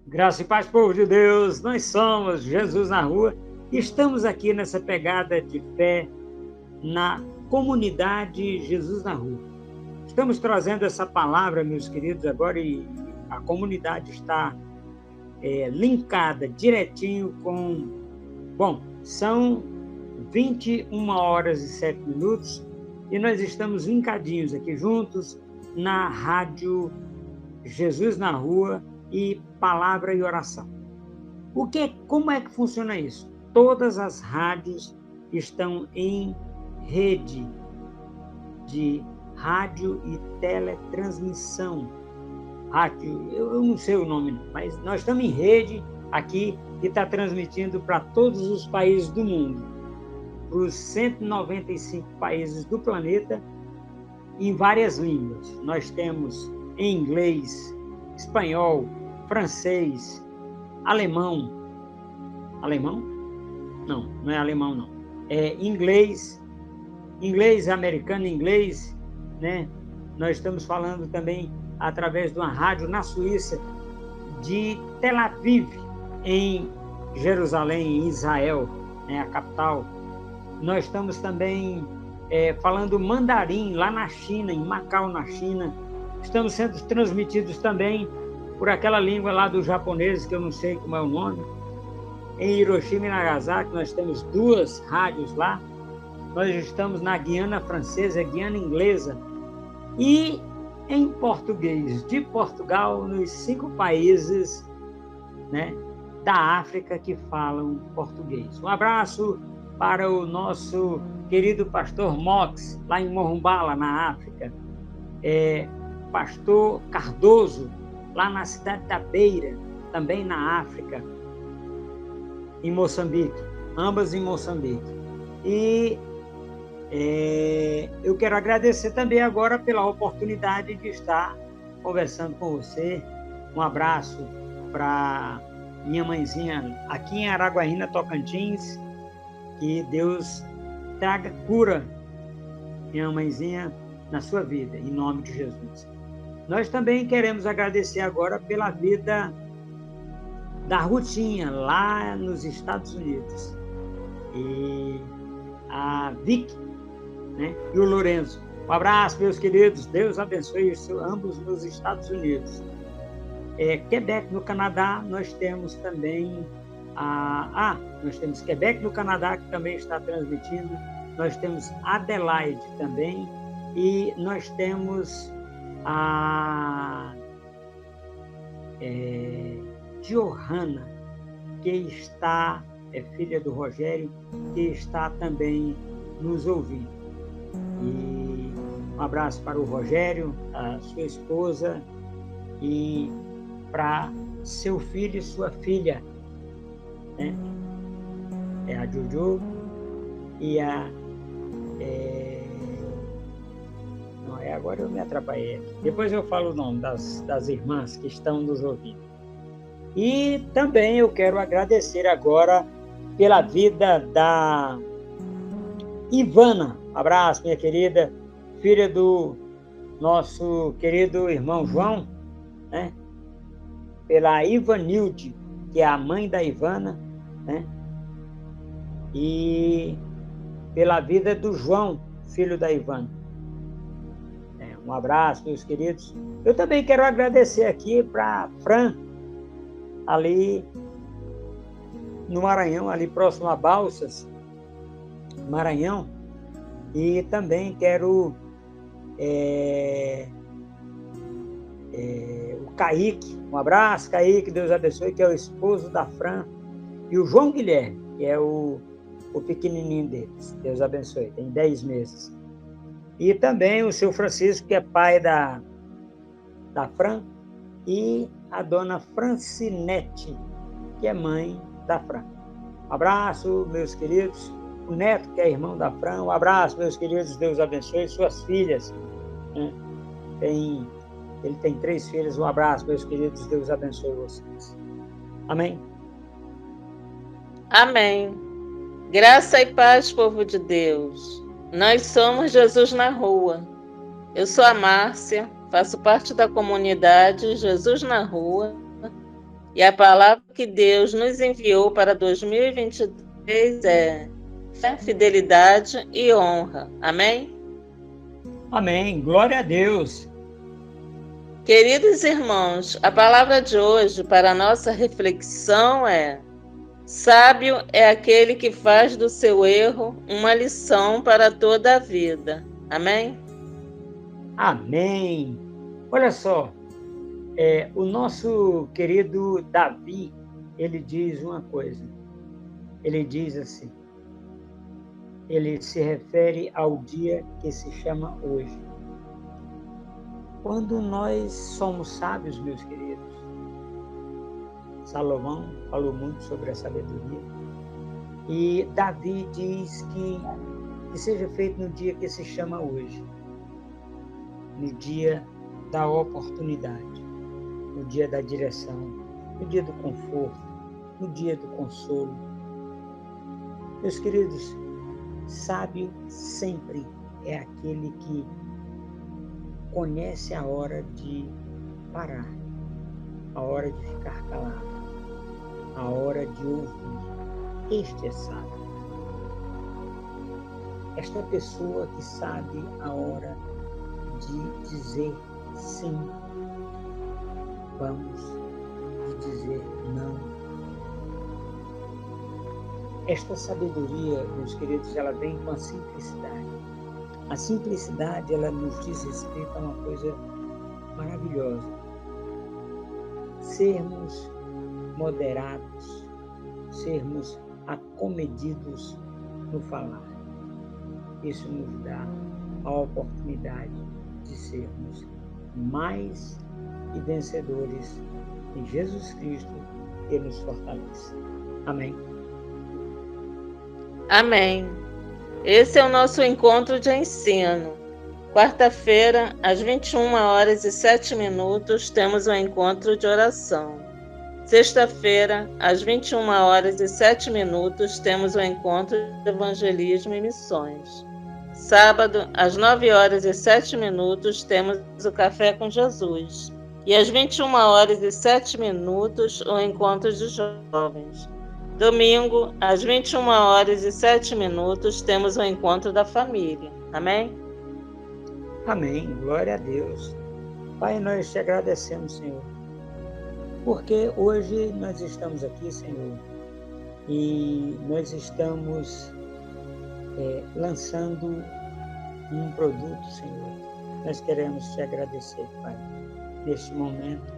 Graça e paz, povo de Deus, nós somos Jesus na Rua e estamos aqui nessa pegada de fé na comunidade Jesus na Rua. Estamos trazendo essa palavra, meus queridos, agora e a comunidade está linkada direitinho com... Bom, são 21 horas e 7 minutos e nós estamos linkadinhos aqui juntos na rádio Jesus na Rua e Palavra e Oração. Como é que funciona isso? Todas as rádios estão em rede de rádio e teletransmissão. Rádio, eu não sei o nome, mas nós estamos em rede aqui e está transmitindo para todos os países do mundo, para os 195 países do planeta, em várias línguas. Nós temos em inglês, espanhol, francês, alemão. Alemão? Não é alemão, não. É inglês, americano, inglês, né? Nós estamos falando também através de uma rádio na Suíça, de Tel Aviv, em Jerusalém, em Israel, né, a capital. Nós estamos também falando mandarim lá na China, em Macau, na China. Estamos sendo transmitidos também por aquela língua lá dos japoneses, que eu não sei como é o nome. Em Hiroshima e Nagasaki, nós temos 2 rádios lá. Nós estamos na Guiana Francesa, Guiana Inglesa. E em português de Portugal, nos 5 países, né, da África que falam português. Um abraço para o nosso querido pastor Mox, lá em Morumbala, na África. Pastor Cardoso, lá na cidade da Beira, também na África, em Moçambique, ambas em Moçambique. E eu quero agradecer também agora pela oportunidade de estar conversando com você. Um abraço para minha mãezinha aqui em Araguaína, Tocantins. Que Deus traga cura, minha mãezinha, na sua vida, em nome de Jesus. Nós também queremos agradecer agora pela vida da Rutinha, lá nos Estados Unidos. E a Vicky, né, e o Lourenço. Um abraço, meus queridos. Deus abençoe ambos nos Estados Unidos. Quebec, no Canadá, nós temos também nós temos Quebec, no Canadá, que também está transmitindo. Nós temos Adelaide também. E nós temos a Johanna, que está, filha do Rogério, que está também nos ouvindo. E um abraço para o Rogério, a sua esposa, e para seu filho e sua filha, né? A Juju e a... agora eu me atrapalhei aqui. Depois eu falo o nome das irmãs que estão nos ouvindo. E também eu quero agradecer agora pela vida da Ivana. Abraço, minha querida, filha do nosso querido irmão João, né? Pela Ivanilde, que é a mãe da Ivana, né? E pela vida do João, filho da Ivana. Um abraço, meus queridos. Eu também quero agradecer aqui para Fran, ali no Maranhão, ali próximo a Balsas, Maranhão. E também quero o Kaique. Um abraço, Kaique, Deus abençoe, que é o esposo da Fran. E o João Guilherme, que é o pequenininho deles. Deus abençoe, tem 10 meses. E também o seu Francisco, que é pai da Fran, e a dona Francinete, que é mãe da Fran. Um abraço, meus queridos. O Neto, que é irmão da Fran. Um abraço, meus queridos. Deus abençoe. Suas filhas, né? Ele tem 3 filhas. Um abraço, meus queridos. Deus abençoe vocês. Amém? Amém. Graça e paz, povo de Deus. Nós somos Jesus na Rua. Eu sou a Márcia, faço parte da comunidade Jesus na Rua E a palavra que Deus nos enviou para 2023 é fé, fidelidade e honra. Amém? Amém. Glória a Deus. Queridos irmãos, a palavra de hoje para a nossa reflexão é: sábio é aquele que faz do seu erro uma lição para toda a vida. Amém? Amém. Olha só, o nosso querido Davi, ele diz uma coisa. Ele diz assim, ele se refere ao dia que se chama hoje. Quando nós somos sábios, meus queridos, Salomão falou muito sobre a sabedoria, e Davi diz que seja feito no dia que se chama hoje, no dia da oportunidade, no dia da direção, no dia do conforto, no dia do consolo. Meus queridos, sábio sempre é aquele que conhece a hora de parar, a hora de ficar calado, a hora de ouvir. Este é sábio. Esta pessoa que sabe a hora de dizer sim, vamos, de dizer não. Esta sabedoria, meus queridos, ela vem com a simplicidade. A simplicidade, ela nos diz respeito a uma coisa maravilhosa. Sermos moderados, sermos acomedidos no falar. Isso nos dá a oportunidade de sermos mais e vencedores em Jesus Cristo, que nos fortalece. Amém. Amém. Esse é o nosso encontro de ensino. Quarta-feira, às 21h07, temos um encontro de oração. Sexta-feira, às 21h07, temos um encontro de evangelismo e missões. Sábado, às 9h07, temos o Café com Jesus. E às 21h07, o encontro de jovens. Domingo, às 21h07, temos o encontro da família. Amém? Amém. Glória a Deus. Pai, nós te agradecemos, Senhor, porque hoje nós estamos aqui, Senhor, e nós estamos lançando um produto, Senhor. Nós queremos te agradecer, Pai, neste momento.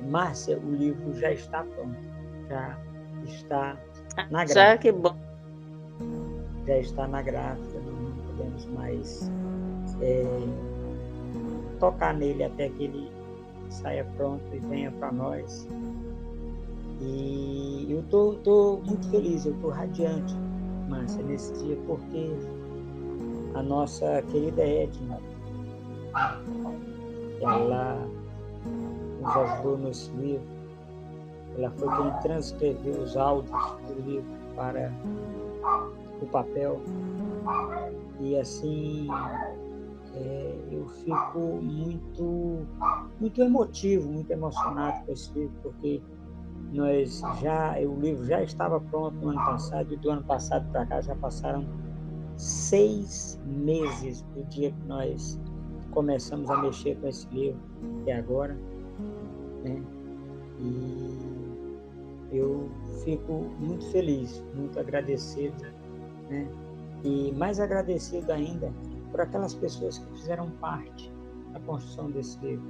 Márcia, o livro já está pronto, já está na gráfica. Já, que bom. Já está na gráfica, não podemos mais tocar nele até que ele saia pronto e venha para nós. E eu estou muito feliz, eu estou radiante, Márcia, nesse dia, porque a nossa querida Edna, ela nos ajudou nesse livro. Ela foi quem transcreveu os áudios do livro para o papel. E assim, eu fico muito emotivo, muito emocionado com esse livro, porque o livro já estava pronto no ano passado, e do ano passado para cá já passaram 6 meses do dia que nós começamos a mexer com esse livro até agora, né? E eu fico muito feliz, muito agradecido, né? E mais agradecido ainda por aquelas pessoas que fizeram parte da construção desse livro.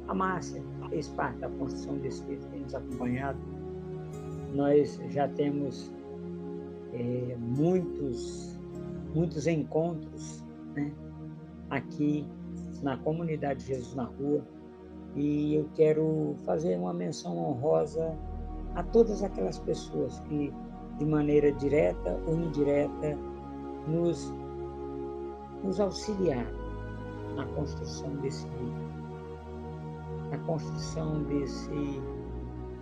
A Márcia fez parte da construção desse livro, tem nos acompanhado. Nós já temos muitos encontros, né, aqui na comunidade Jesus na Rua, e eu quero fazer uma menção honrosa a todas aquelas pessoas que, de maneira direta ou indireta, nos auxiliaram na construção desse livro, na construção desse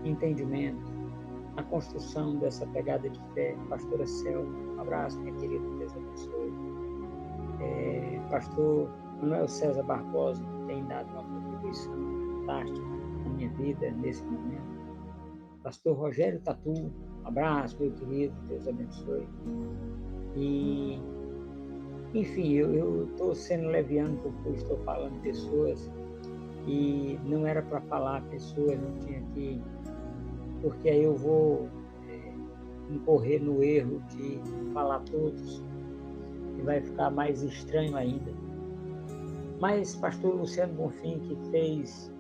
entendimento, na construção dessa pegada de fé. Pastora Selma, um abraço, minha querida, Deus abençoe. Pastor Manuel César Barbosa, que tem dado uma contribuição fantástica na minha vida nesse momento. Pastor Rogério Tatu, um abraço, meu querido, Deus abençoe. E, enfim, eu estou sendo leviano porque eu estou falando pessoas e não era para falar pessoas, não tinha que, porque aí eu vou incorrer no erro de falar todos e vai ficar mais estranho ainda. Mas pastor Luciano Bonfim, que fez...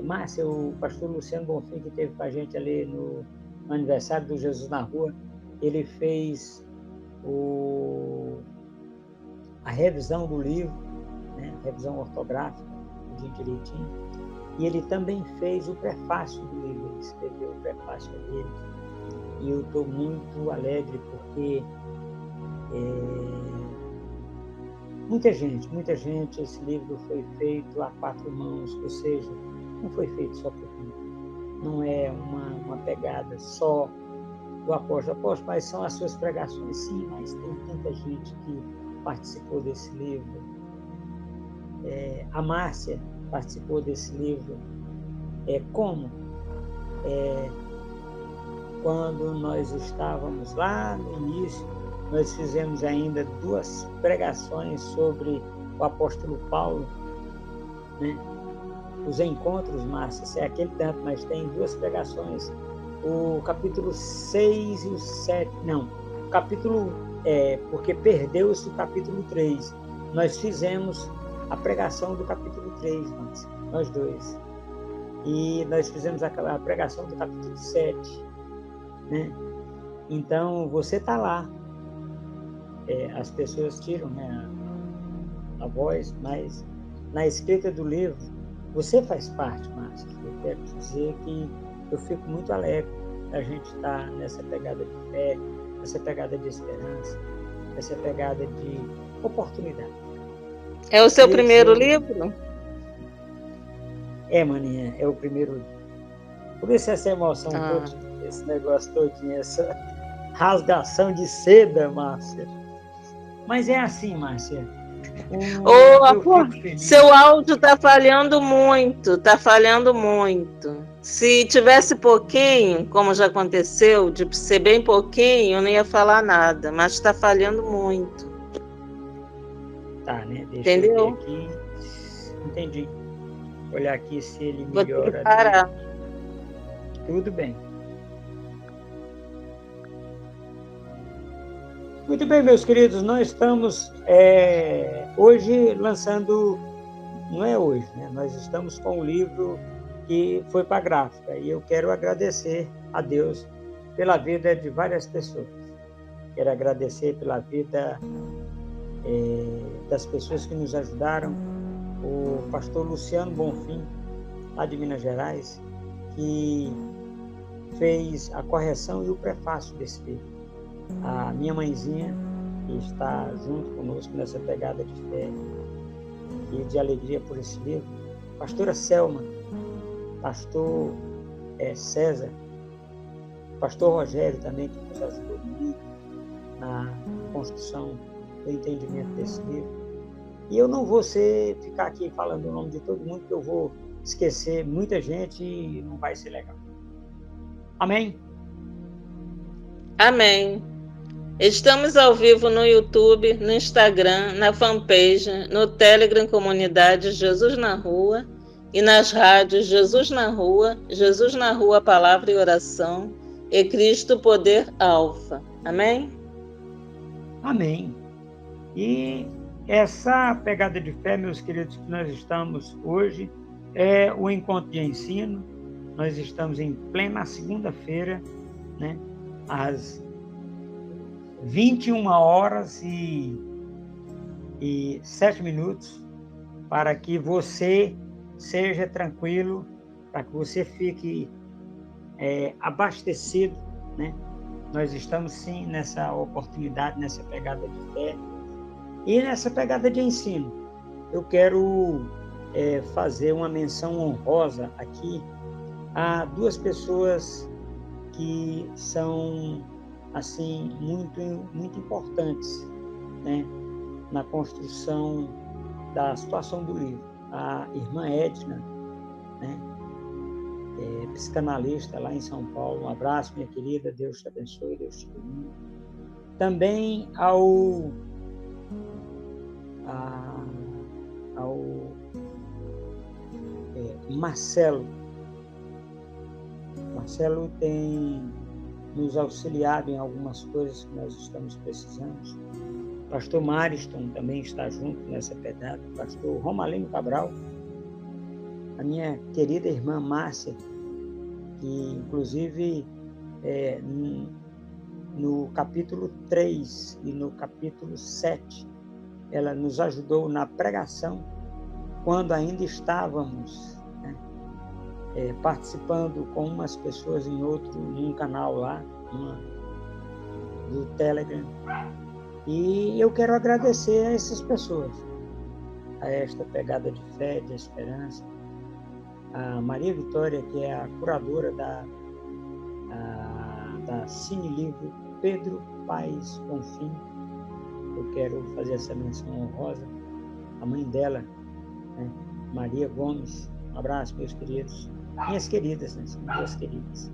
Márcia, o pastor Luciano Bonfim, que esteve com a gente ali no aniversário do Jesus na Rua, ele fez a revisão do livro, né? Revisão ortográfica, direitinho, e ele também fez o prefácio do livro, ele escreveu o prefácio dele, e eu estou muito alegre porque muita gente, esse livro foi feito a 4 mãos, ou seja, não foi feito só por mim, não é uma pegada só do apóstolo, mas são as suas pregações, sim, mas tem tanta gente que participou desse livro. A Márcia participou desse livro. Quando nós estávamos lá no início, nós fizemos ainda 2 pregações sobre o apóstolo Paulo, né? Os encontros, Márcia, é aquele tanto, mas tem 2 pregações, o capítulo 6 e o 7, não, o capítulo, porque perdeu-se o capítulo 3, nós fizemos a pregação do capítulo 3, nós 2, e nós fizemos a pregação do capítulo 7, né? Então, você está lá, as pessoas tiram, né, a voz, mas na escrita do livro, você faz parte, Márcia. Eu quero te dizer que eu fico muito alegre da gente estar nessa pegada de fé, nessa pegada de esperança, nessa pegada de oportunidade. É o seu primeiro livro? Maninha, é o primeiro livro. Por isso essa emoção toda, esse negócio todinho, essa rasgação de seda, Márcia. Mas é assim, Márcia. Seu áudio está falhando muito, Se tivesse pouquinho, como já aconteceu, de ser bem pouquinho, eu não ia falar nada, mas está falhando muito. Tá, né? Deixa Entendeu? eu ver aqui. Entendi. Olhar aqui se ele melhora. Vou ter que parar. Tudo bem. Muito bem, meus queridos, nós estamos hoje lançando, não é hoje, né? Nós estamos com um livro que foi para a gráfica e eu quero agradecer a Deus pela vida de várias pessoas. Quero agradecer pela vida das pessoas que nos ajudaram, o pastor Luciano Bonfim, lá de Minas Gerais, que fez a correção e o prefácio desse livro. A minha mãezinha, que está junto conosco nessa pegada de fé e de alegria por esse livro, pastora Selma, pastor César, pastor Rogério também, que nos ajudou muito na construção do entendimento desse livro. E eu não vou ficar aqui falando o nome de todo mundo, porque eu vou esquecer muita gente e não vai ser legal. Amém? Amém. Estamos ao vivo no YouTube, no Instagram, na fanpage, no Telegram Comunidade Jesus na Rua e nas rádios Jesus na Rua, Palavra e Oração e Cristo Poder Alfa. Amém? Amém. E essa pegada de fé, meus queridos, que nós estamos hoje, é o encontro de ensino. Nós estamos em plena segunda-feira, né? Às 21h07, para que você seja tranquilo, para que você fique abastecido, né? Nós estamos sim nessa oportunidade, nessa pegada de fé e nessa pegada de ensino. Eu quero fazer uma menção honrosa aqui a 2 pessoas que são assim muito importantes, né, na construção da situação do livro. A irmã Edna, né, psicanalista lá em São Paulo. Um abraço, minha querida, Deus te abençoe, Deus te ilumine. Também ao Marcelo. Marcelo tem nos auxiliado em algumas coisas que nós estamos precisando. Pastor Mariston também está junto nessa pegada. Pastor Romalino Cabral. A minha querida irmã Márcia, que inclusive no capítulo 3 e no capítulo 7, ela nos ajudou na pregação, quando ainda estávamos participando com umas pessoas num canal lá, do Telegram. E eu quero agradecer a essas pessoas, a esta pegada de fé, de esperança. A Maria Vitória, que é a curadora da Cine Livro Pedro Paes Bonfim. Eu quero fazer essa menção honrosa. A mãe dela, Maria Gomes. Um abraço, meus queridos. Minhas queridas, são duas queridas.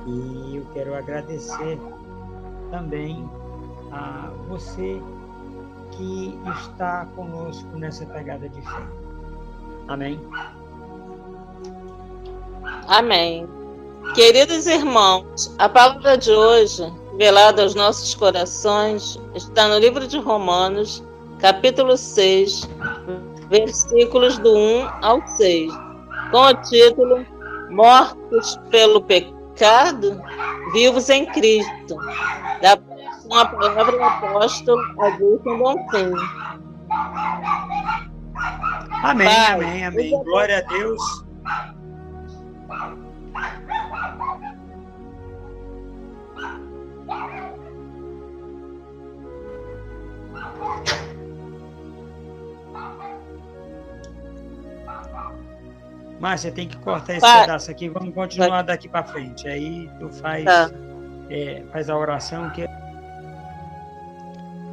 E eu quero agradecer também a você que está conosco nessa pegada de fé. Amém? Amém. Queridos irmãos, a palavra de hoje, revelada aos nossos corações, está no livro de Romanos, capítulo 6, versículos do 1 ao 6, com o título Mortos pelo Pecado, Vivos em Cristo, com a palavra do apóstolo Adilson Bonfim. Amém, Pai, amém, amém. Glória a Deus. Márcia, tem que cortar esse pedaço aqui. Vamos continuar daqui para frente. Aí tu faz a oração que...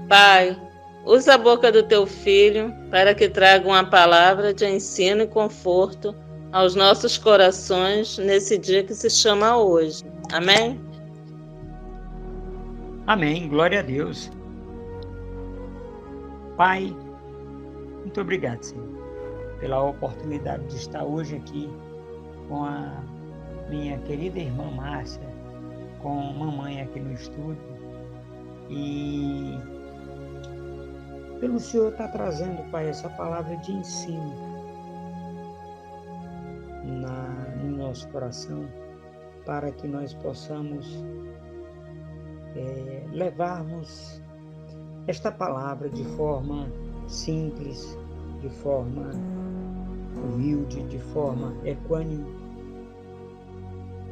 Pai, usa a boca do teu filho para que traga uma palavra de ensino e conforto aos nossos corações nesse dia que se chama hoje. Amém? Amém. Glória a Deus. Pai, muito obrigado, Senhor, pela oportunidade de estar hoje aqui com a minha querida irmã Márcia, com mamãe aqui no estúdio. E pelo Senhor está trazendo, Pai, essa palavra de ensino no nosso coração, para que nós possamos levarmos esta palavra de forma simples, de forma humilde, de forma equânime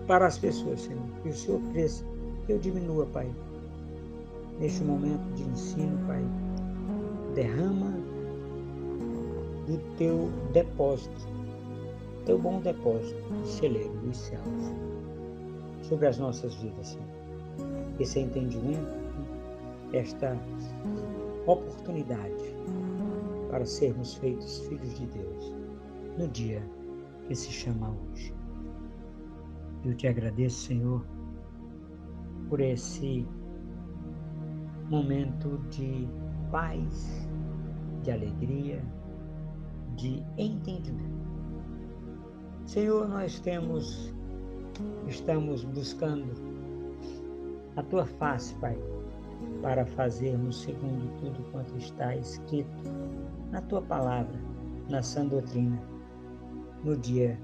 para as pessoas, Senhor. Que o Senhor cresça, que eu diminua, Pai. Neste momento de ensino, Pai, derrama do teu depósito, teu bom depósito de celeiro dos céus sobre as nossas vidas, Senhor. Esse entendimento, esta oportunidade para sermos feitos filhos de Deus no dia que se chama hoje. Eu te agradeço, Senhor, por esse momento de paz, de alegria, de entendimento. Senhor, nós estamos buscando a tua face, Pai, para fazermos segundo tudo quanto está escrito na tua palavra, na sã doutrina, no dia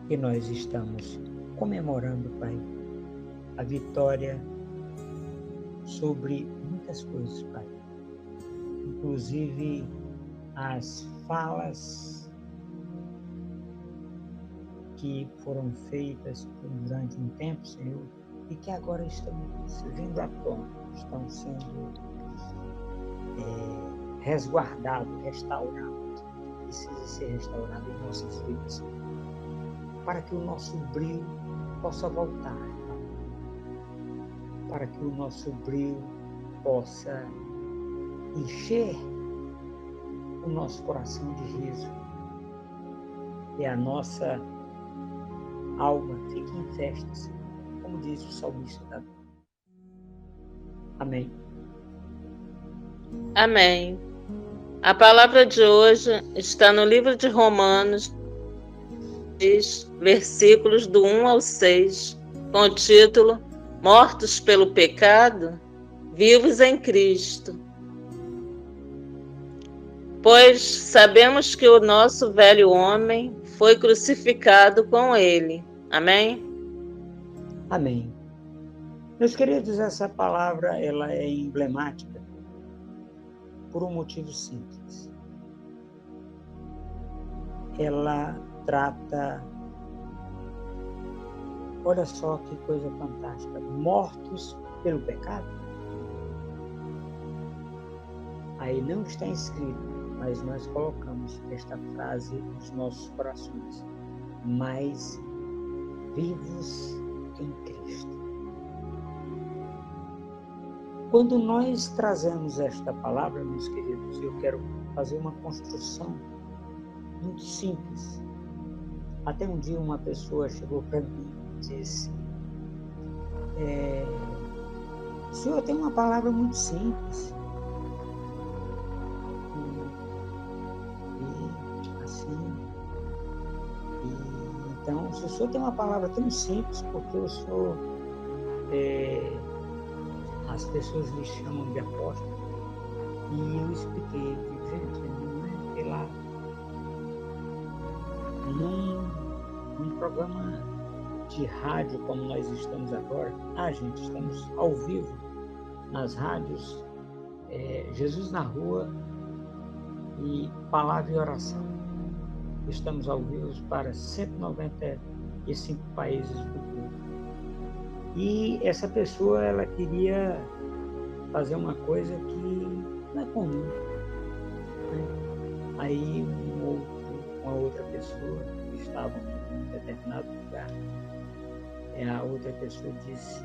que nós estamos comemorando, Pai, a vitória sobre muitas coisas, Pai, inclusive as falas que foram feitas durante um tempo, Senhor, e que agora estão vindo à tona, estão sendo resguardados, restaurados. Precisa ser restaurado em nossas vidas, para que o nosso brilho possa voltar, para que o nosso brilho possa encher o nosso coração de riso. É a nossa alma fique em festa, Senhor, como diz o salmista Davi. Amém. Amém. A palavra de hoje está no livro de Romanos, versículos do 1 ao 6, com o título Mortos pelo pecado, vivos em Cristo. Pois sabemos que o nosso velho homem foi crucificado com ele. Amém? Amém. Meus queridos, essa palavra ela é emblemática por um motivo simples. Ela trata, olha só que coisa fantástica, mortos pelo pecado. Aí não está escrito, mas nós colocamos esta frase nos nossos corações. Mas vivos em Cristo. Quando nós trazemos esta palavra, meus queridos, eu quero fazer uma construção muito simples. Até um dia uma pessoa chegou para mim e disse: o senhor tem uma palavra muito simples. E assim. Então, se o senhor tem uma palavra tão simples, porque o senhor, as pessoas lhe chamam de apóstolo, e eu expliquei, gente, não é pela... Num programa de rádio como nós estamos agora, gente, estamos ao vivo nas rádios Jesus na Rua e Palavra e Oração. Estamos ao vivo para 195 países do mundo. E essa pessoa, ela queria fazer uma coisa que não é comum, né? Aí uma outra pessoa que estava em um determinado lugar, a outra pessoa disse: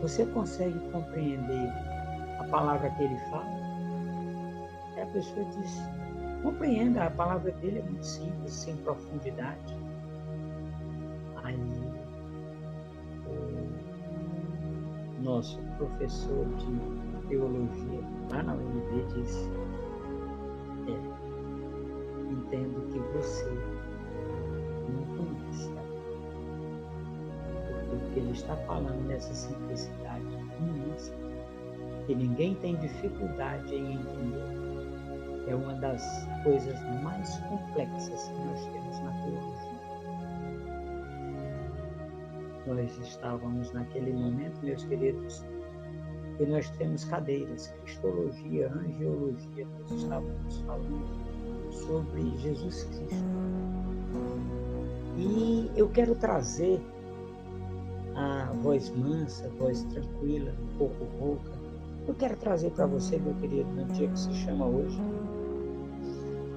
você consegue compreender a palavra que ele fala? E a pessoa disse: compreenda, a palavra dele é muito simples, sem profundidade. Aí o nosso professor de teologia lá na UNB disse: entendo que você não conhece porque ele está falando nessa simplicidade imensa, que ninguém tem dificuldade em entender. É uma das coisas mais complexas que nós temos na teologia. Nós estávamos naquele momento, meus queridos, que nós temos cadeiras, cristologia, angiologia, nós estávamos falando sobre Jesus Cristo. E eu quero trazer a voz mansa, a voz tranquila, um pouco rouca. Eu quero trazer para você, meu querido, no dia que se chama hoje,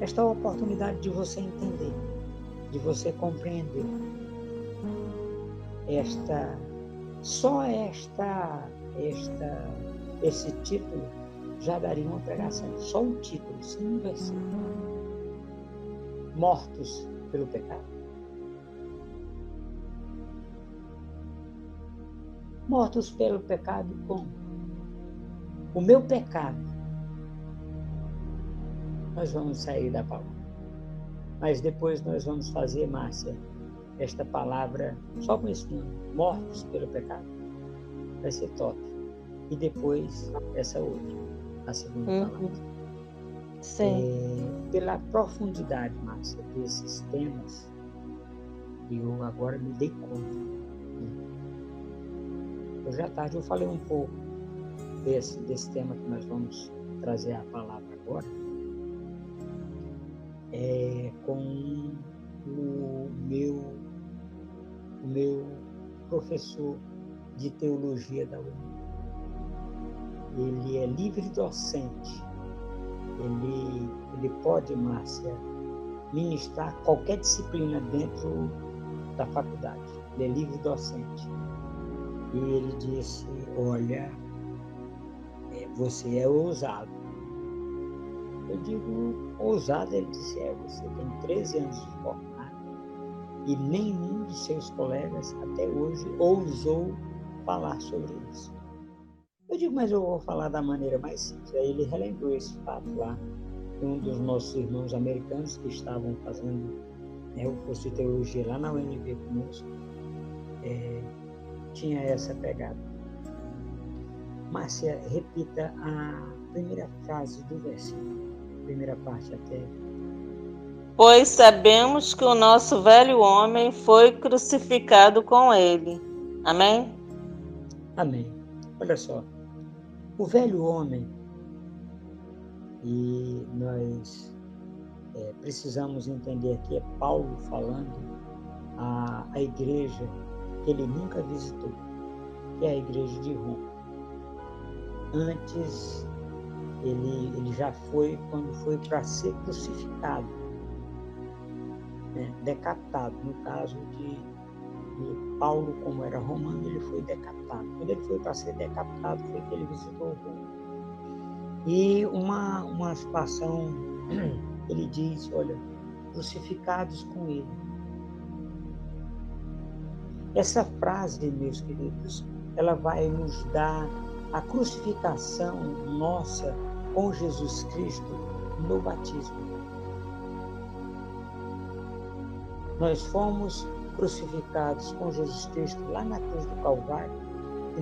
esta oportunidade de você entender, de você compreender. Esse título já daria uma pregação, só o título, sem um versículo. Mortos pelo pecado. Mortos pelo pecado como? O meu pecado. Nós vamos sair da palavra. Mas depois nós vamos fazer, Márcia, esta palavra só com esse nome, mortos pelo pecado. Vai ser top. E depois essa outra, a segunda palavra. Sim. Pela profundidade, Márcia, desses temas, eu agora me dei conta. Hoje à tarde eu falei um pouco desse tema que nós vamos trazer a palavra agora, com o meu professor de teologia da UNB. Ele é livre docente. Ele pode, Márcia, ministrar qualquer disciplina dentro da faculdade. Ele é livre docente. E ele disse: olha, você é ousado. Eu digo, ousado? Ele disse: você tem 13 anos de formado E nenhum de seus colegas até hoje ousou falar sobre isso. Eu digo, mas eu vou falar da maneira mais simples. Aí ele relembrou esse fato lá. Um dos nossos irmãos americanos que estavam fazendo o curso de teologia lá na UNB conosco, tinha essa pegada. Márcia, repita a primeira frase do versículo, primeira parte até. Pois sabemos que o nosso velho homem foi crucificado com ele. Amém? Amém. Olha só, o velho homem, e nós precisamos entender que é Paulo falando à igreja que ele nunca visitou, que é a igreja de Roma. Antes, ele já foi, quando foi para ser crucificado, decapitado. No caso de Paulo, como era romano, ele foi decapitado. Quando ele foi para ser decapitado, foi que ele visitou Roma. E uma situação, ele diz, olha, crucificados com ele. Essa frase, meus queridos, ela vai nos dar a crucificação nossa com Jesus Cristo no batismo. Nós fomos crucificados com Jesus Cristo lá na cruz do Calvário e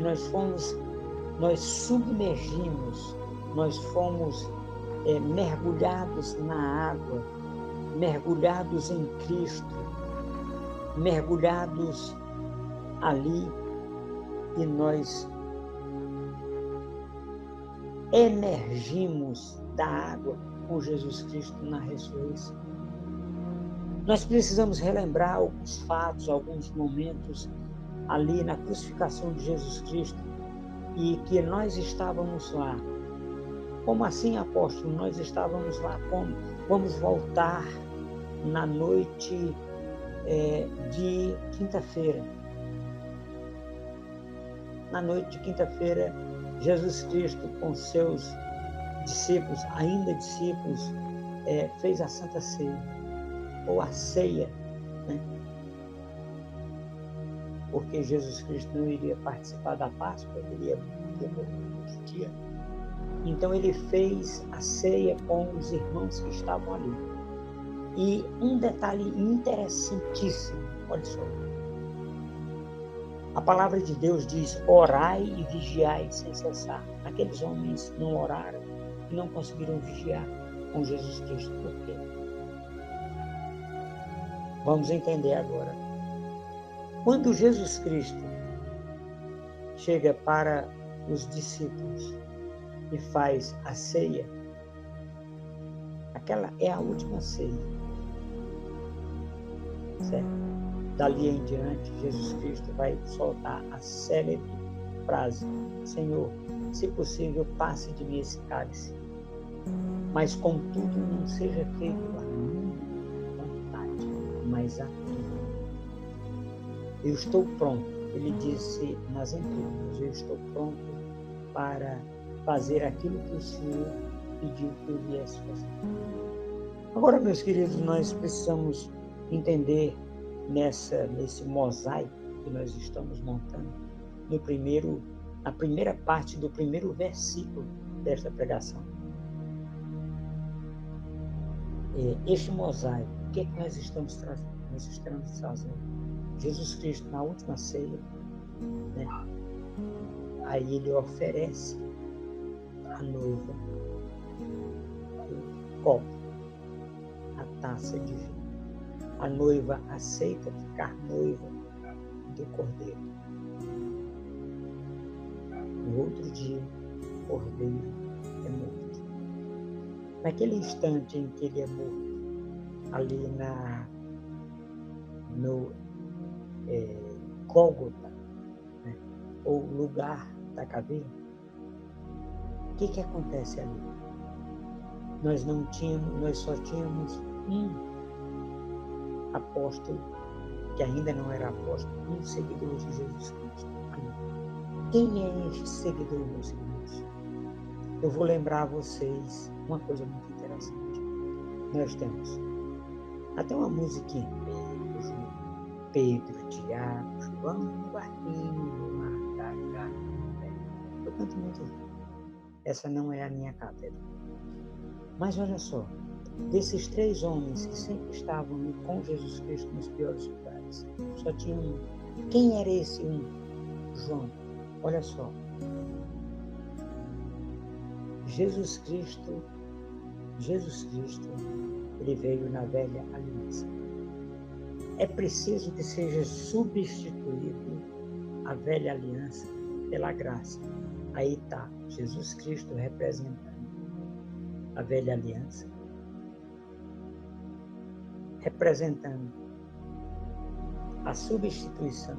nós submergimos, nós fomos mergulhados na água, mergulhados em Cristo, mergulhados ali, e nós emergimos da água com Jesus Cristo na ressurreição. Nós precisamos relembrar alguns fatos, alguns momentos ali na crucificação de Jesus Cristo, e que nós estávamos lá. Como assim, apóstolo? Nós estávamos lá como? Vamos voltar na noite de quinta-feira. Na noite de quinta-feira, Jesus Cristo com seus discípulos, ainda discípulos, fez a Santa Ceia, ou a ceia, né? Porque Jesus Cristo não iria participar da Páscoa, ele ia morrer no outro dia. Então ele fez a ceia com os irmãos que estavam ali. E um detalhe interessantíssimo, olha só. A palavra de Deus diz, orai e vigiai sem cessar. Aqueles homens não oraram e não conseguiram vigiar com Jesus Cristo. Por quê? Vamos entender agora. Quando Jesus Cristo chega para os discípulos e faz a ceia, aquela é a última ceia. Certo? Dali em diante, Jesus Cristo vai soltar a célebre frase, Senhor, se possível, passe de mim esse cálice, mas contudo não seja feito a minha vontade, mas a tua. Eu estou pronto, ele disse nas entrelinhas, eu estou pronto para fazer aquilo que o Senhor pediu que eu viesse fazer. Agora, meus queridos, nós precisamos entender nesse mosaico que nós estamos montando, na primeira parte do primeiro versículo desta pregação. Este mosaico, o que é que nós estamos trazendo? Nós estamos trazendo Jesus Cristo na última ceia, né? Aí ele oferece à noiva o copo, a taça de vinho. A noiva aceita ficar noiva do Cordeiro. No outro dia, o Cordeiro é morto. Naquele instante em que ele é morto, ali no Gólgota, né, ou lugar da caveira, o que acontece ali? Nós só tínhamos um apóstolo, que ainda não era apóstolo, um seguidor de Jesus Cristo. Quem é este seguidor, meus irmãos? Eu vou lembrar a vocês uma coisa muito interessante. Nós temos até uma musiquinha, Pedro, Tiago, João no barquinho, no mar da Galileia. Eu canto muito bem. Essa não é a minha cátedra. Mas olha só, desses 3 homens que sempre estavam com Jesus Cristo nos piores lugares, só tinha um. Quem era esse um? João. Olha só. Jesus Cristo, ele veio na velha aliança. É preciso que seja substituído a velha aliança pela graça. Aí está Jesus Cristo representando a velha aliança, representando a substituição,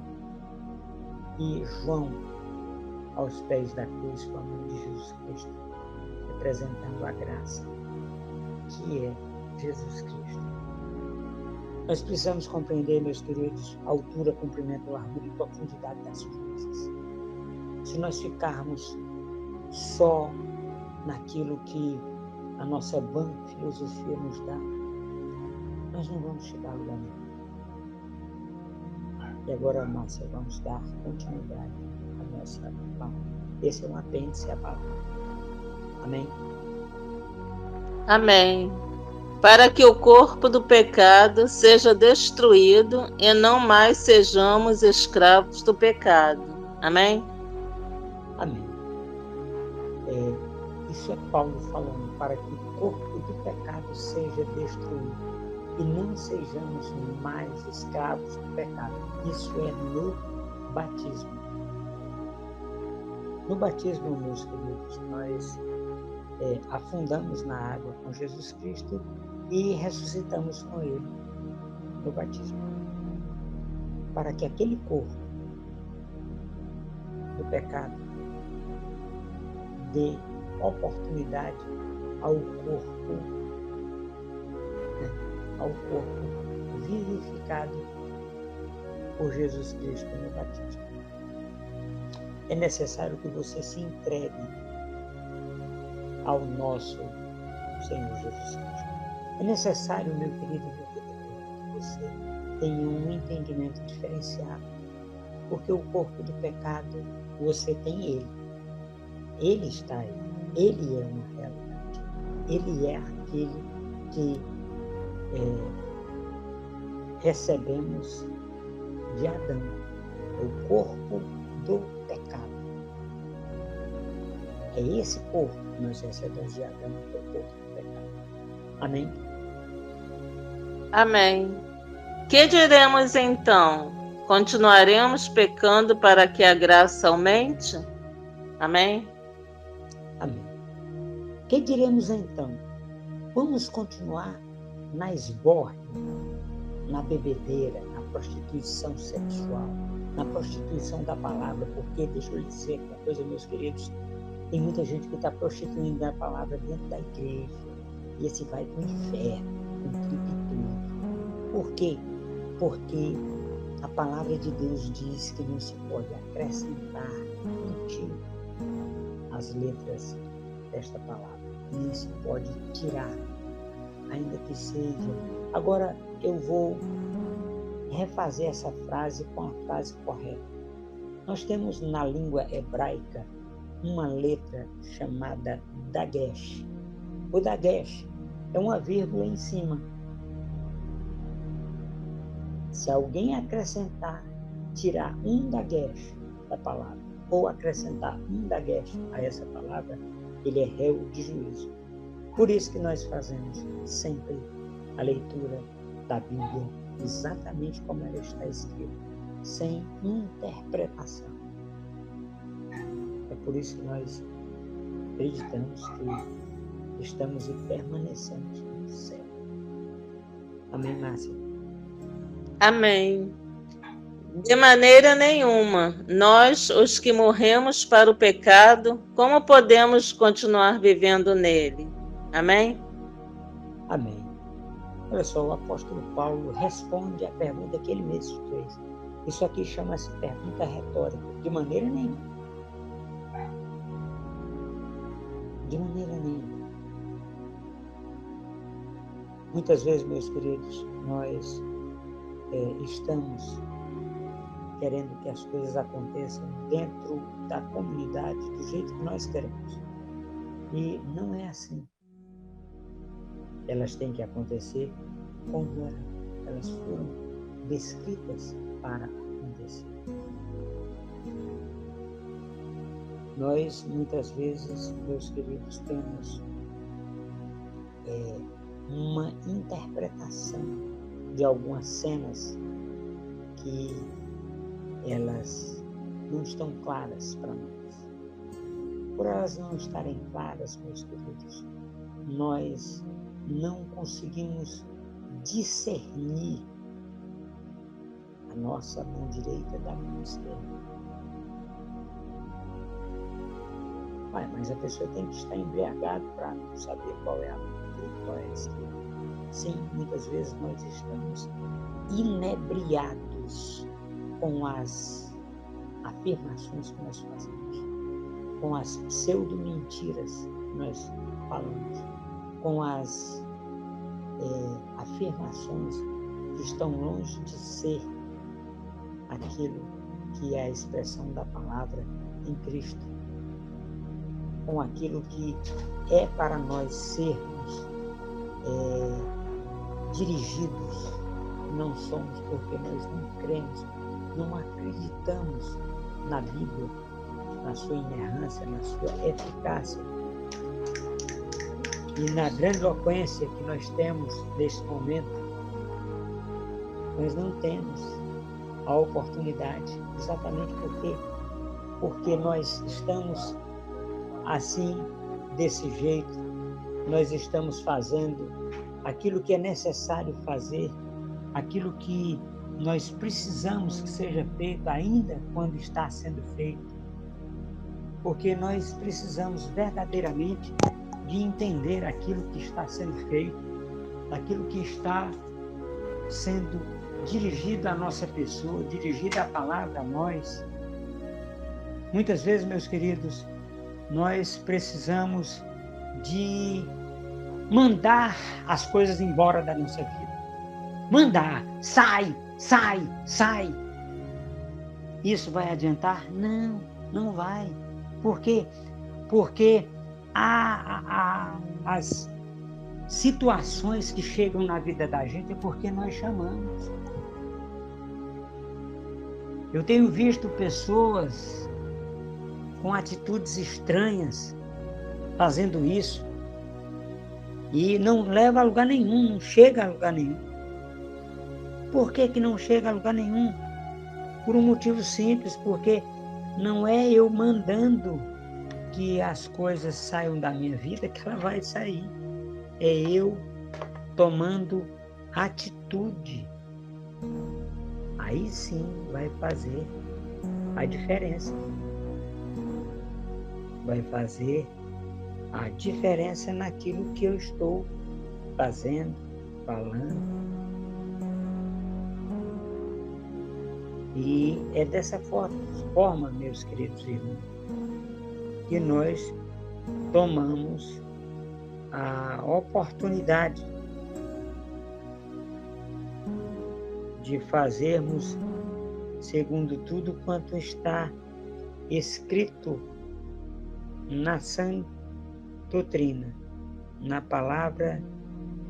e João aos pés da cruz com a mão de Jesus Cristo, representando a graça, que é Jesus Cristo. Nós precisamos compreender, meus queridos, a altura, comprimento, largura e profundidade das coisas. Se nós ficarmos só naquilo que a nossa vã filosofia nos dá, nós não vamos chegar a lugar nenhum. E agora, Márcia, vamos dar continuidade à nossa palavra. Esse é um apêndice à palavra. Amém? Amém. Para que o corpo do pecado seja destruído e não mais sejamos escravos do pecado. Amém? Amém. Isso é Paulo falando, para que o corpo do pecado seja destruído e não sejamos mais escravos do pecado. Isso é no batismo. No batismo, meus queridos, nós afundamos na água com Jesus Cristo e ressuscitamos com Ele no batismo. Para que aquele corpo do pecado dê oportunidade ao corpo vivificado por Jesus Cristo no batismo. É necessário que você se entregue ao nosso Senhor Jesus Cristo. É necessário, meu querido, que você tenha um entendimento diferenciado, porque o corpo do pecado, você tem ele. Ele está aí. Ele é uma realidade. Ele é aquele que recebemos de Adão, o corpo do pecado. É esse corpo que nós recebemos de Adão, que é o corpo do pecado. Amém? Amém. Que diremos então? Continuaremos pecando para que a graça aumente? Amém? Amém. Que diremos então? Vamos continuar na esbórnia, na bebedeira, na prostituição sexual, na prostituição da palavra, porque, deixa eu lhe dizer uma coisa, meus queridos, tem muita gente que está prostituindo a palavra dentro da igreja, e esse vai para o inferno, com tripitude. Por quê? Porque a palavra de Deus diz que não se pode acrescentar contigo as letras desta palavra, nem se pode tirar, ainda que seja. Agora eu vou refazer essa frase com a frase correta. Nós temos na língua hebraica uma letra chamada dagesh. O dagesh é uma vírgula em cima. Se alguém acrescentar, tirar um dagesh da palavra, ou acrescentar um dagesh a essa palavra, ele é réu de juízo. Por isso que nós fazemos sempre a leitura da Bíblia exatamente como ela está escrita, sem interpretação. É por isso que nós acreditamos que estamos e permanecemos no céu. Amém, Márcia? Amém. De maneira nenhuma, nós, os que morremos para o pecado, como podemos continuar vivendo nele? Amém? Amém. Olha só, o apóstolo Paulo responde à pergunta que ele mesmo fez. Isso aqui chama-se pergunta retórica. De maneira nenhuma. De maneira nenhuma. Muitas vezes, meus queridos, nós estamos querendo que as coisas aconteçam dentro da comunidade do jeito que nós queremos. E não é assim. Elas têm que acontecer como elas foram descritas para acontecer. Nós, muitas vezes, meus queridos, temos uma interpretação de algumas cenas que elas não estão claras para nós. Por elas não estarem claras, meus queridos, nós não conseguimos discernir a nossa mão direita da mão esquerda. Mas a pessoa tem que estar embriagada para não saber qual é a mão direita e qual é a esquerda. Sim, muitas vezes nós estamos inebriados com as afirmações que nós fazemos, com as pseudo-mentiras que nós falamos, com as afirmações que estão longe de ser aquilo que é a expressão da palavra em Cristo, com aquilo que é para nós sermos dirigidos. Não somos, porque nós não cremos, não acreditamos na Bíblia, na sua inerrância, na sua eficácia e na grandiloquência que nós temos neste momento. Nós não temos a oportunidade, exatamente porque nós estamos assim, desse jeito, nós estamos fazendo aquilo que é necessário fazer, aquilo que nós precisamos que seja feito ainda quando está sendo feito, porque nós precisamos verdadeiramente de entender aquilo que está sendo feito, aquilo que está sendo dirigido à nossa pessoa, dirigido a palavra a nós. Muitas vezes, meus queridos, nós precisamos de mandar as coisas embora da nossa vida. Mandar, sai, sai, sai. Isso vai adiantar? Não, não vai. Por quê? Porque as situações que chegam na vida da gente é porque nós chamamos. Eu tenho visto pessoas com atitudes estranhas fazendo isso e não leva a lugar nenhum, não chega a lugar nenhum. Por que não chega a lugar nenhum? Por um motivo simples, porque não é eu mandando que as coisas saiam da minha vida que ela vai sair. É eu tomando atitude. Aí sim vai fazer a diferença. Vai fazer a diferença naquilo que eu estou fazendo, falando. E é dessa forma, meus queridos irmãos, que nós tomamos a oportunidade de fazermos segundo tudo quanto está escrito na sã doutrina, na palavra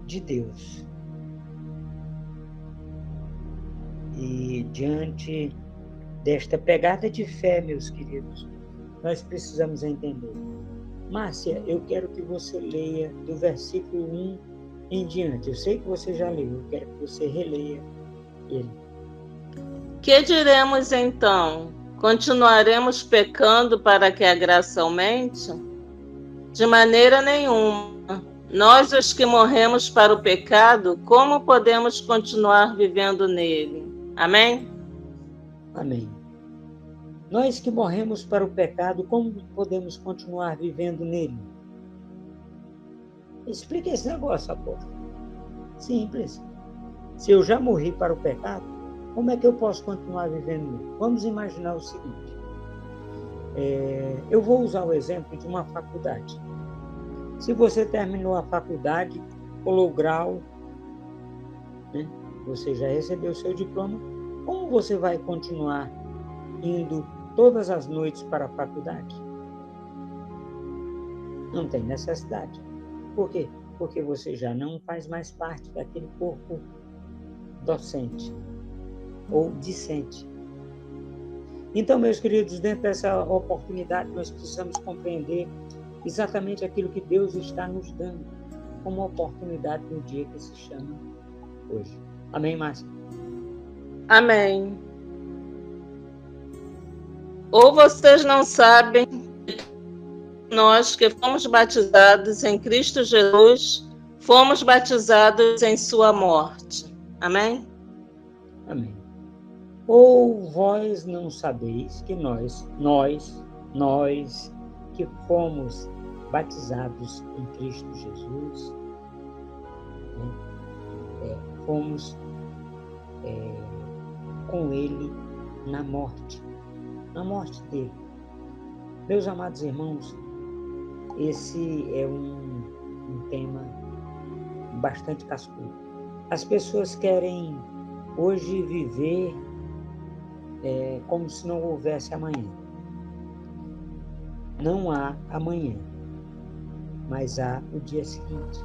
de Deus. E diante desta pegada de fé, meus queridos, nós precisamos entender. Márcia, eu quero que você leia do versículo 1 em diante. Eu sei que você já leu, eu quero que você releia ele. Que diremos então? Continuaremos pecando para que a graça aumente? De maneira nenhuma. Nós, os que morremos para o pecado, como podemos continuar vivendo nele? Amém? Amém. Nós que morremos para o pecado, como podemos continuar vivendo nele? Explica esse negócio, apóstolo. Simples. Se eu já morri para o pecado, como é que eu posso continuar vivendo nele? Vamos imaginar o seguinte. Eu vou usar o exemplo de uma faculdade. Se você terminou a faculdade, colou o grau, né? você já recebeu o seu diploma, como você vai continuar indo todas as noites para a faculdade? Não tem necessidade. Por quê? Porque você já não faz mais parte daquele corpo docente ou discente. Então, meus queridos, dentro dessa oportunidade, nós precisamos compreender exatamente aquilo que Deus está nos dando como oportunidade no dia que se chama hoje. Amém, Márcia? Amém. Ou vocês não sabem, nós que fomos batizados em Cristo Jesus, fomos batizados em sua morte. Amém? Amém. Ou vós não sabeis que nós que fomos batizados em Cristo Jesus, fomos com Ele na morte dele. Meus amados irmãos, esse é um tema bastante cascudo. As pessoas querem hoje viver como se não houvesse amanhã. Não há amanhã, mas há o dia seguinte.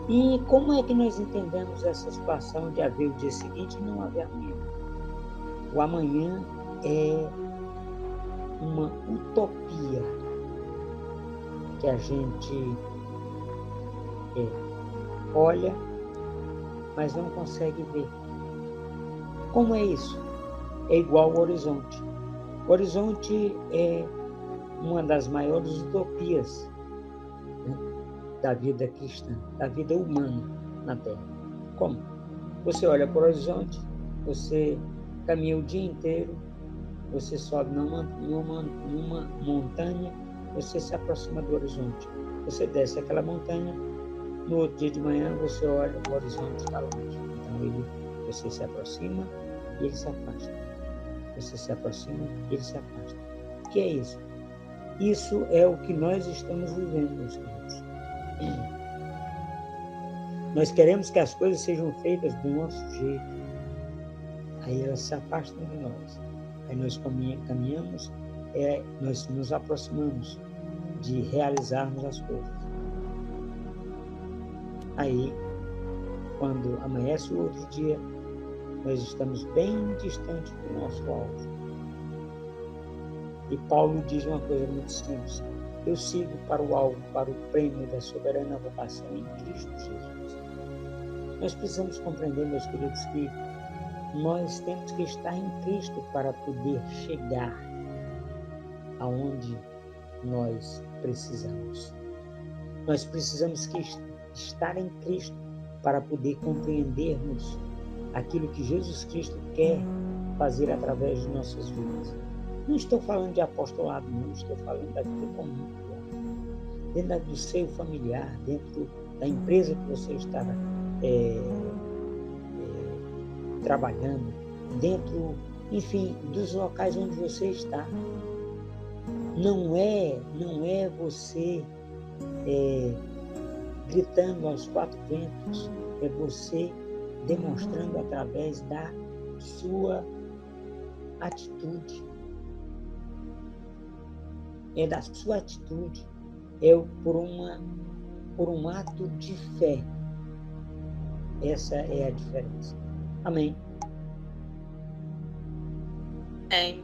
E como é que nós entendemos essa situação de haver o dia seguinte e não haver amanhã? O amanhã é uma utopia que a gente olha, mas não consegue ver. Como é isso? É igual ao horizonte. O horizonte é uma das maiores utopias, da vida cristã, da vida humana na Terra. Como? Você olha para o horizonte, você caminha o dia inteiro, você sobe numa montanha, você se aproxima do horizonte. Você desce aquela montanha, no outro dia de manhã você olha, o horizonte está longe. Então você se aproxima e ele se afasta. Você se aproxima e ele se afasta. O que é isso? Isso é o que nós estamos vivendo, meus queridos. Nós queremos que as coisas sejam feitas do nosso jeito. Aí elas se afastam de nós. Aí nós caminhamos, nós nos aproximamos de realizarmos as coisas. Aí, quando amanhece o outro dia, nós estamos bem distante do nosso alvo. E Paulo diz uma coisa muito simples: eu sigo para o alvo, para o prêmio da soberana vocação em Cristo Jesus. Nós precisamos compreender, meus queridos, que nós temos que estar em Cristo para poder chegar aonde nós precisamos. Nós precisamos estar em Cristo para poder compreendermos aquilo que Jesus Cristo quer fazer através de nossas vidas. Não estou falando de apostolado, não, estou falando da vida comum, dentro do seio familiar, dentro da empresa que você está trabalhando, dentro, enfim, dos locais onde você está. Não é você gritando aos quatro ventos, é você demonstrando através da sua atitude. É da sua atitude, por um ato de fé. Essa é a diferença. Amém. Amém.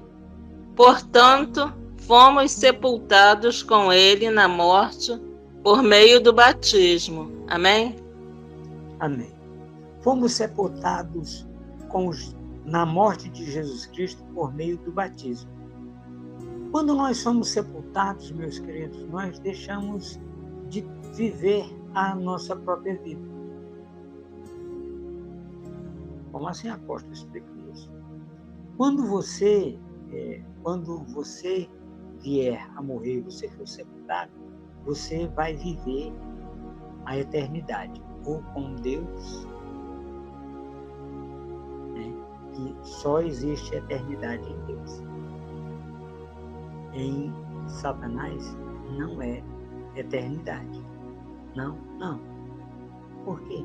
Portanto, fomos sepultados com ele na morte por meio do batismo. Amém? Amém. Fomos sepultados na morte de Jesus Cristo por meio do batismo. Quando nós somos sepultados, meus queridos, nós deixamos de viver a nossa própria vida. Como assim, apóstolo? Explica isso. Quando você vier a morrer, você for sepultado, você vai viver a eternidade, ou com Deus, que só existe eternidade em Deus. Em Satanás não é eternidade. Não, não. Por quê?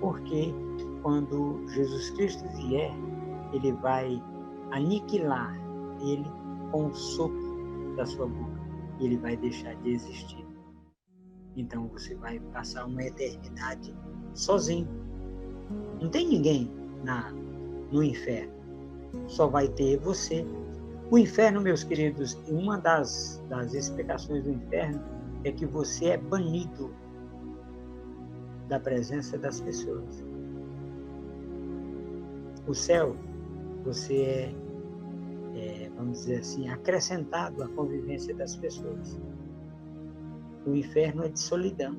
Porque quando Jesus Cristo vier, ele vai aniquilar ele com o sopro da sua boca. E ele vai deixar de existir. Então você vai passar uma eternidade sozinho. Não tem ninguém no inferno. Só vai ter você. O inferno, meus queridos, uma das explicações do inferno é que você é banido da presença das pessoas. O céu, você vamos dizer assim, acrescentado à convivência das pessoas. O inferno é de solidão.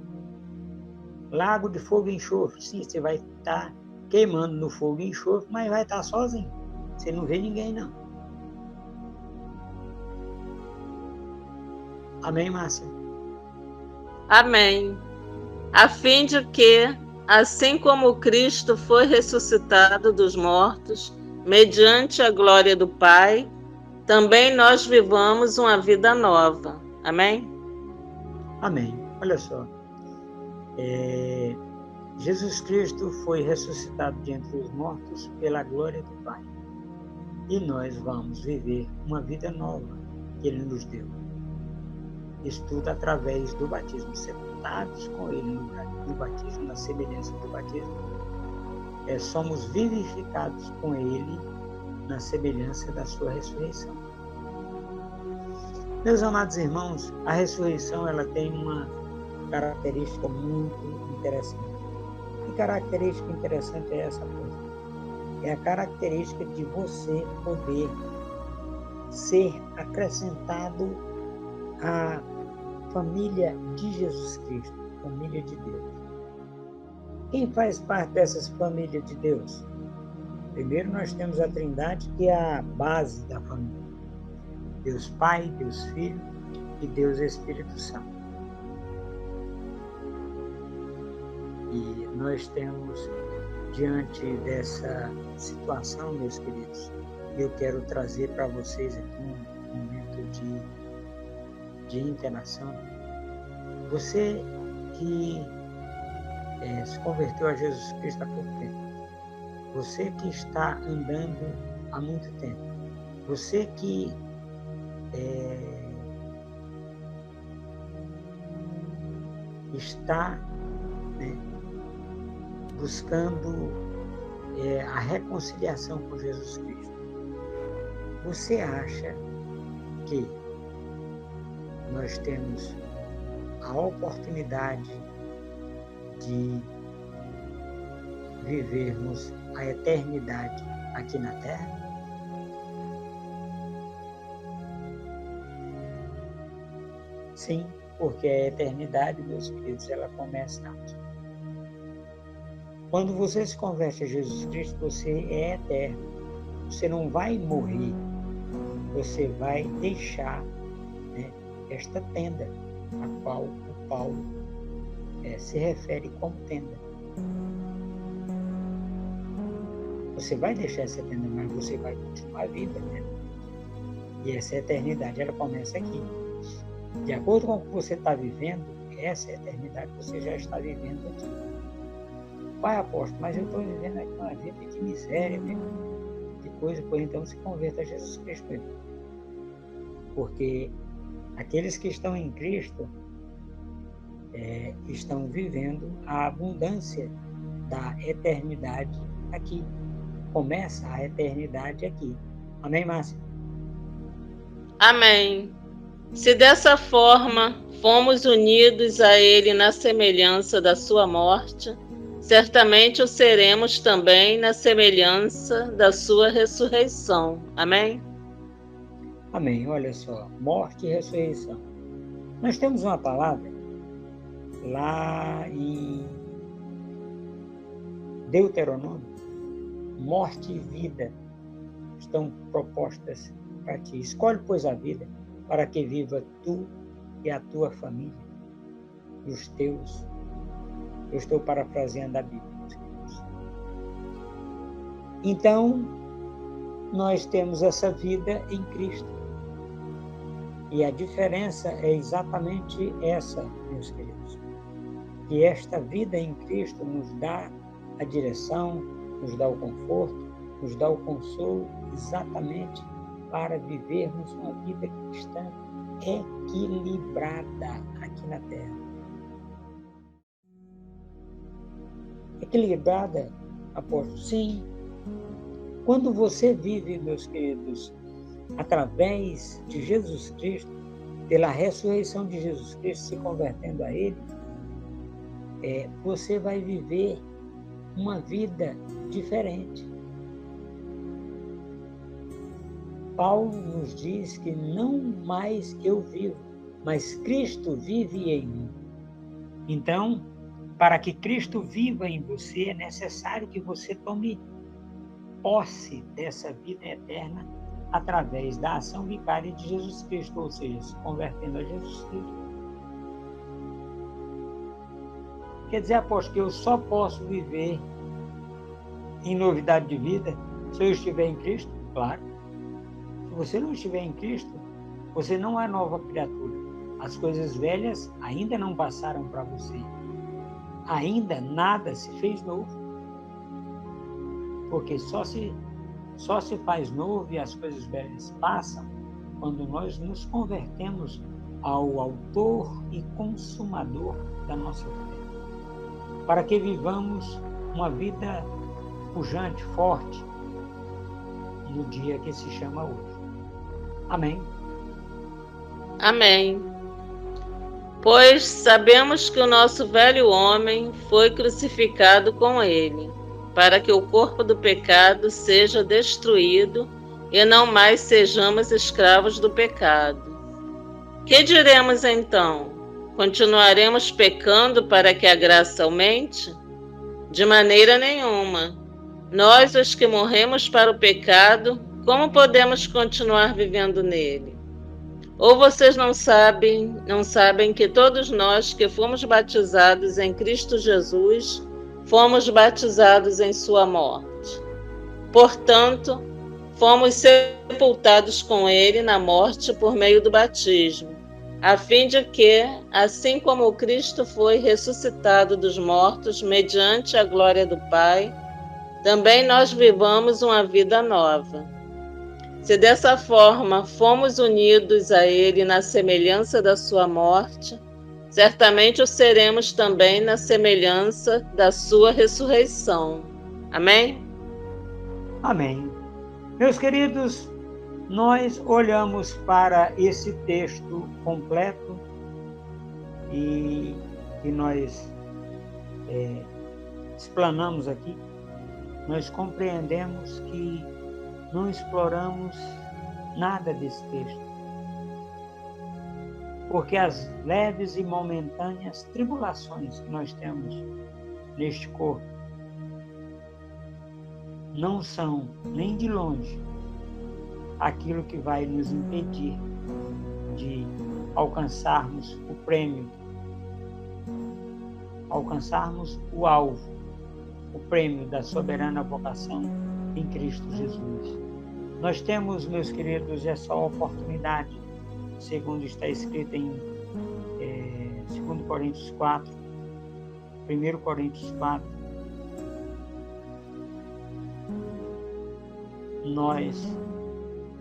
Lago de fogo e enxofre, sim, você vai estar queimando no fogo e enxofre, mas vai estar sozinho. Você não vê ninguém, não. Amém, Márcia? Amém. A fim de que, assim como Cristo foi ressuscitado dos mortos, mediante a glória do Pai, também nós vivamos uma vida nova. Amém? Amém. Olha só. Jesus Cristo foi ressuscitado de entre os mortos pela glória do Pai. E nós vamos viver uma vida nova que Ele nos deu. Isso tudo através do batismo, sepultados com Ele no batismo, na semelhança do batismo. Somos vivificados com Ele na semelhança da sua ressurreição. Meus amados irmãos, a ressurreição ela tem uma característica muito interessante. Que característica interessante é essa coisa? É a característica de você poder ser acrescentado à família de Jesus Cristo, família de Deus. Quem faz parte dessas famílias de Deus? Primeiro nós temos a Trindade, que é a base da família. Deus Pai, Deus Filho e Deus Espírito Santo. E nós temos, diante dessa situação, meus queridos, eu quero trazer para vocês aqui um momento de interação. Você que se converteu a Jesus Cristo há pouco tempo, você que está andando há muito tempo, você que está buscando a reconciliação com Jesus Cristo. Você acha que nós temos a oportunidade de vivermos a eternidade aqui na Terra? Sim, porque a eternidade, meus queridos, ela começa aqui. Quando você se converte a Jesus Cristo, você é eterno. Você não vai morrer. Você vai deixar esta tenda, a qual o Paulo se refere como tenda. Você vai deixar essa tenda, mas você vai continuar viva, né? E essa eternidade, ela começa aqui. De acordo com o que você está vivendo, essa eternidade você já está vivendo aqui. Pai, apóstolo, mas eu estou vivendo aqui uma vida de miséria, de coisa, pois então se converta a Jesus Cristo mesmo. Porque aqueles que estão em Cristo estão vivendo a abundância da eternidade aqui. Começa a eternidade aqui. Amém, Márcia? Amém. Se dessa forma fomos unidos a Ele na semelhança da sua morte, certamente o seremos também na semelhança da sua ressurreição. Amém? Amém. Olha só, morte e ressurreição. Nós temos uma palavra lá em Deuteronômio. Morte e vida estão propostas para ti. Escolhe, pois, a vida, para que viva tu e a tua família, e os teus. Eu estou parafraseando a Bíblia, meus queridos. Então, nós temos essa vida em Cristo. E a diferença é exatamente essa, meus queridos. que esta vida em Cristo nos dá a direção, nos dá o conforto, nos dá o consolo exatamente para vivermos uma vida cristã equilibrada aqui na Terra. Equilibrada, apóstolo? Sim. Quando você vive, meus queridos, através de Jesus Cristo, pela ressurreição de Jesus Cristo, se convertendo a Ele, você vai viver uma vida diferente. Paulo nos diz que não mais eu vivo, mas Cristo vive em mim. Então, para que Cristo viva em você, é necessário que você tome posse dessa vida eterna através da ação vicária de Jesus Cristo, ou seja, se convertendo a Jesus Cristo. Quer dizer, apóstolo, que eu só posso viver em novidade de vida se eu estiver em Cristo? Claro. Se você não estiver em Cristo, você não é nova criatura. As coisas velhas ainda não passaram para você. Ainda nada se fez novo. Porque só se faz novo e as coisas velhas passam quando nós nos convertemos ao autor e consumador da nossa fé. Para que vivamos uma vida pujante, forte, no dia que se chama hoje. Amém. Amém. Pois sabemos que o nosso velho homem foi crucificado com ele, para que o corpo do pecado seja destruído e não mais sejamos escravos do pecado. Que diremos então? Continuaremos pecando para que a graça aumente? De maneira nenhuma. Nós, os que morremos para o pecado, como podemos continuar vivendo nele? Ou vocês não sabem que todos nós que fomos batizados em Cristo Jesus, fomos batizados em sua morte. Portanto, fomos sepultados com ele na morte por meio do batismo, a fim de que, assim como o Cristo foi ressuscitado dos mortos mediante a glória do Pai, também nós vivamos uma vida nova. Se dessa forma fomos unidos a ele na semelhança da sua morte, certamente o seremos também na semelhança da sua ressurreição. Amém? Amém. Meus queridos, nós olhamos para esse texto completo e nós explanamos aqui. Nós compreendemos que não exploramos nada desse texto, porque as leves e momentâneas tribulações que nós temos neste corpo não são nem de longe aquilo que vai nos impedir de alcançarmos o prêmio, alcançarmos o alvo, o prêmio da soberana vocação em Cristo Jesus. Nós temos, meus queridos, essa oportunidade, segundo está escrito em 2 Coríntios 4, 1 Coríntios 4, nós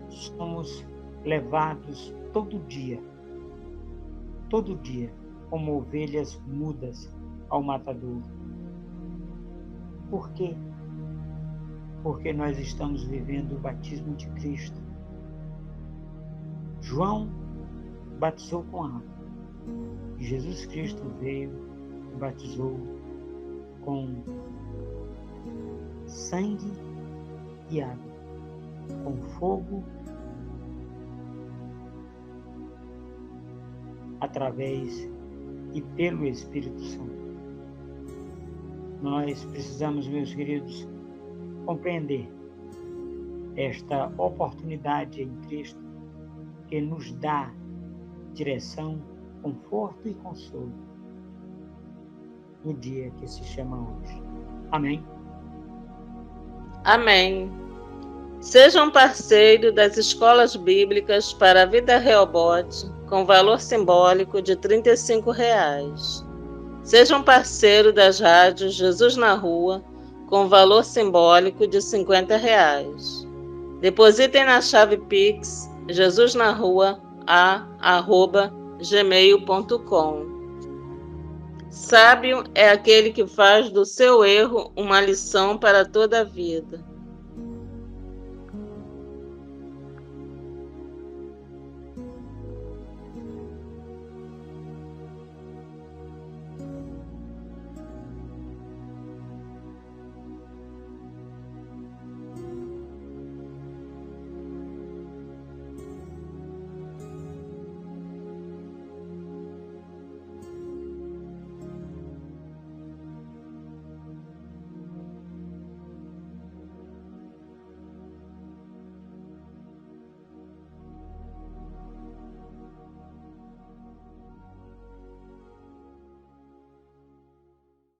somos levados todo dia, como ovelhas mudas ao matador. Por quê? Porque nós estamos vivendo o batismo de Cristo. João batizou com água. Jesus Cristo veio e batizou com sangue e água, com fogo, através e pelo Espírito Santo. Nós precisamos, meus queridos, compreender esta oportunidade em Cristo que nos dá direção, conforto e consolo no dia que se chama hoje. Amém? Amém. Seja um parceiro das escolas bíblicas para a Vida Rehoboth com valor simbólico de R$ 35. Seja um parceiro das rádios Jesus na Rua com valor simbólico de R$50. Depositem na chave Pix jesusnarua@gmail.com. Sábio é aquele que faz do seu erro uma lição para toda a vida.